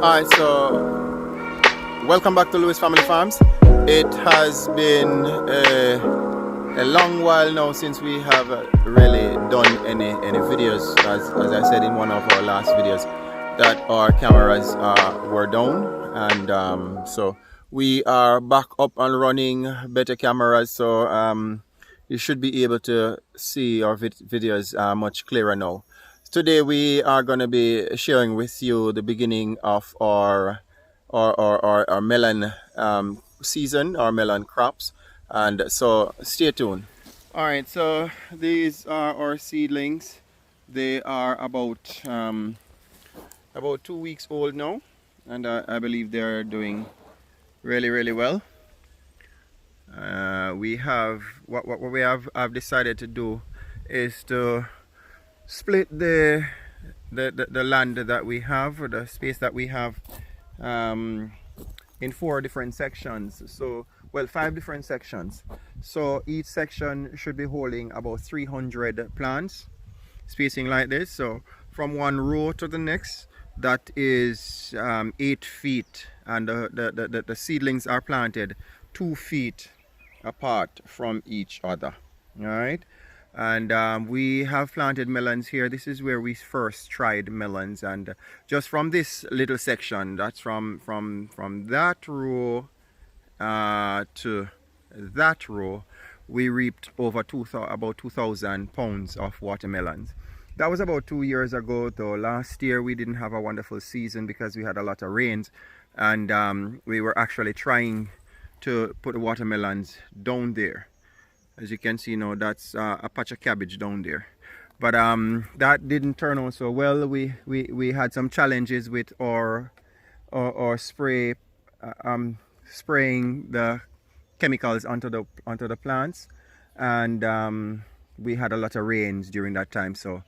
Alright, so welcome back to Lewis Family Farms. It has been a long while now since we have really done any videos, as I said in one of our last videos, that our cameras were down, and so we are back up and running, better cameras, so you should be able to see our videos much clearer now. Today we are going to be sharing with you the beginning of our melon season, our melon crops, and so stay tuned. All right, so these are our seedlings. They are about 2 weeks old now, and I believe they're doing really well. We have what we have decided to do is to split the land that we have, or the space that we have, in 4 different sections. So, well, 5 different sections. So each section should be holding about 300 plants, spacing like this. So from one row to the next, that is 8 feet, and the seedlings are planted 2 feet apart from each other. All right. And we have planted melons here. This is where we first tried melons, and just from this little section, that's from that row to that row, we reaped over about 2,000 pounds of watermelons. That was about 2 years ago, though. Last year we didn't have a wonderful season because we had a lot of rains, and we were actually trying to put the watermelons down there. As you can see now, that's a patch of cabbage down there, but that didn't turn out so well. We had some challenges with our spraying the chemicals onto the plants, and we had a lot of rains during that time, so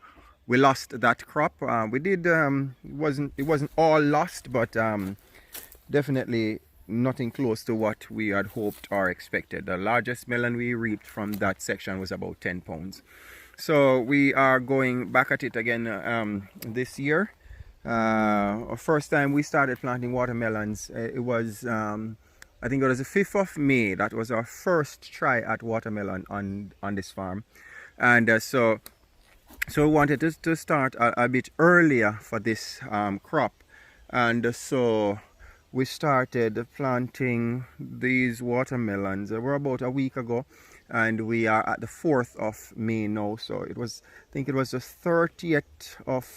we lost that crop. We did it wasn't all lost, but definitely nothing close to what we had hoped or expected. The largest melon we reaped from that section was about 10 pounds. So we are going back at it again this year. First time we started planting watermelons, it was I think it was the 5th of May. That was our first try at watermelon on this farm, and so we wanted to start a bit earlier for this crop, and so we started planting these watermelons. We're about a week ago, and we are at the 4th of May now. So I think it was the 30th of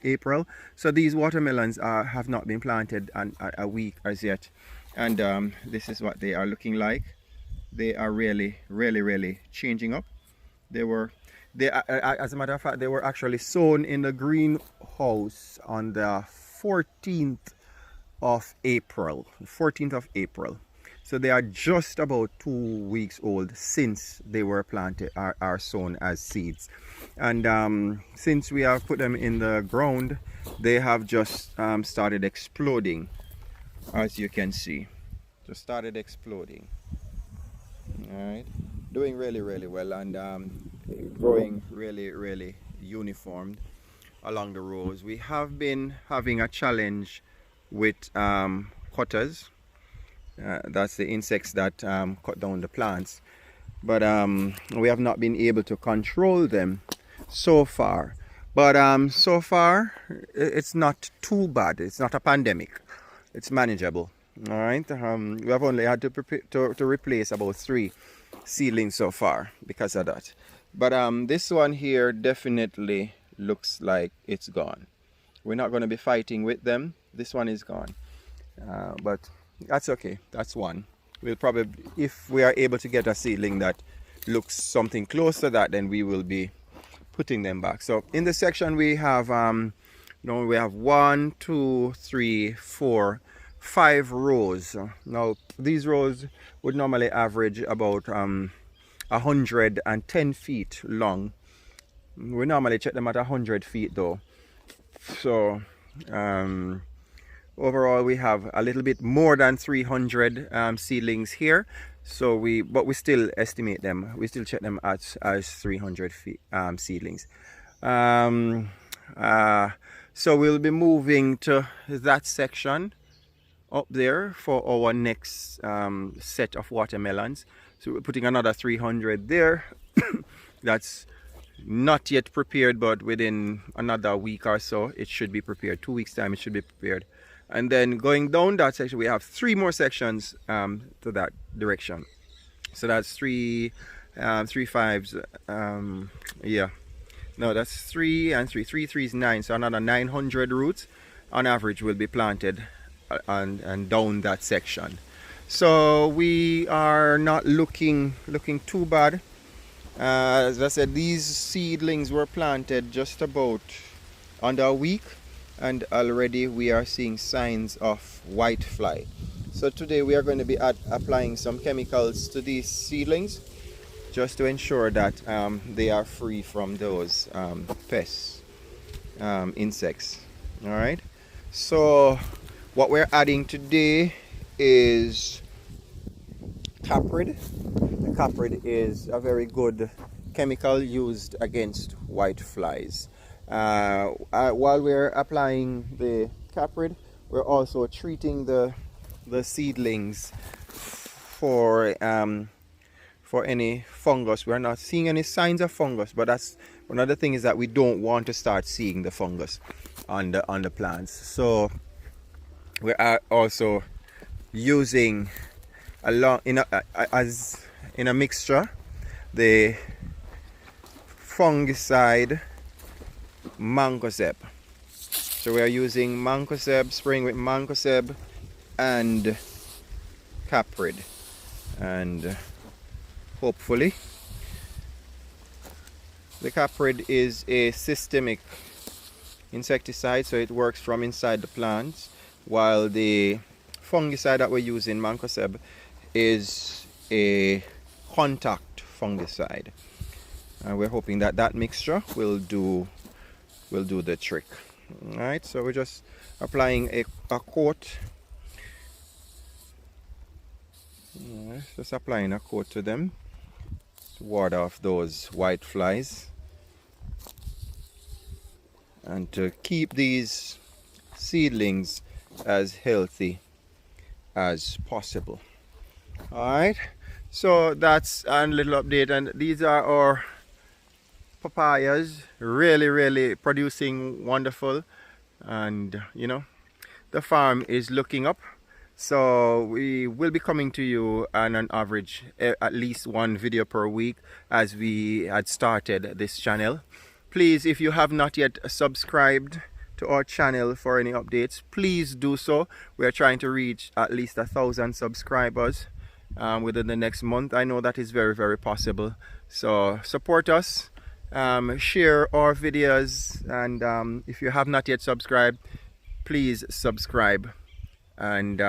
April. So these watermelons have not been planted a week as yet, and this is what they are looking like. They are really changing up. As a matter of fact, they were actually sown in the greenhouse on the 14th of April. So they are just about 2 weeks old since they were planted, are sown as seeds, and since we have put them in the ground, they have just started exploding. As you can see, just started exploding. All right, doing really well, and growing really uniform along the rows. We have been having a challenge with cutters. That's the insects that cut down the plants, but we have not been able to control them so far. But so far it's not too bad. It's not a pandemic. It's manageable. All right. We have only had to replace about 3 seedlings so far because of that. But this one here definitely looks like it's gone. We're not going to be fighting with them. This one is gone, but that's okay. That's one. We'll probably, if we are able to get a seedling that looks something close to that, then we will be putting them back. So in this section we have we have 1, 2, 3, 4, 5 rows. Now these rows would normally average about 110 feet long. We normally check them at 100 feet though. So overall we have a little bit more than 300 seedlings here, so we still estimate them, we still check them as 300 feet seedlings. So we'll be moving to that section up there for our next set of watermelons. So we're putting another 300 there. That's not yet prepared, but within another week or so it should be prepared. 2 weeks time it should be prepared. And then going down that section, we have 3 more sections to that direction. So that's 3 fives, yeah, no, that's 3 and 3 3 is 9, so another 900 roots on average will be planted and down that section. So we are not looking too bad. As I said, these seedlings were planted just about under a week, and already we are seeing signs of whitefly. So today we are going to be applying some chemicals to these seedlings just to ensure that they are free from those pests, insects. All right, so what we're adding today is caprid. The caprid is a very good chemical used against whiteflies. While we're applying the caprid, we're also treating the seedlings for any fungus. We're not seeing any signs of fungus, but that's one of the things, is that we don't want to start seeing the fungus on the plants. So we are also using in a mixture the fungicide mancozeb. So we are using mancozeb, spraying with mancozeb and caprid, and hopefully the caprid is a systemic insecticide, so it works from inside the plants, while the fungicide that we're using, mancozeb, is a contact fungicide, and we're hoping that that mixture will do the trick. All right, so we're just applying a coat. Just applying a coat to them to ward off those white flies and to keep these seedlings as healthy as possible. Alright, so that's a little update, and these are our papayas, really producing wonderful, and you know, the farm is looking up. So we will be coming to you on an average at least 1 video per week, as we had started this channel. Please, if you have not yet subscribed to our channel for any updates, please do so. We are trying to reach at least 1,000 subscribers within the next month. I know that is very possible. So support us, share our videos, and if you have not yet subscribed, please subscribe, and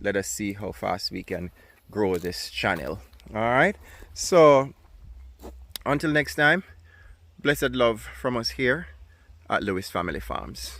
let us see how fast we can grow this channel. All right, so until next time, blessed love from us here at Lewis Family Farms.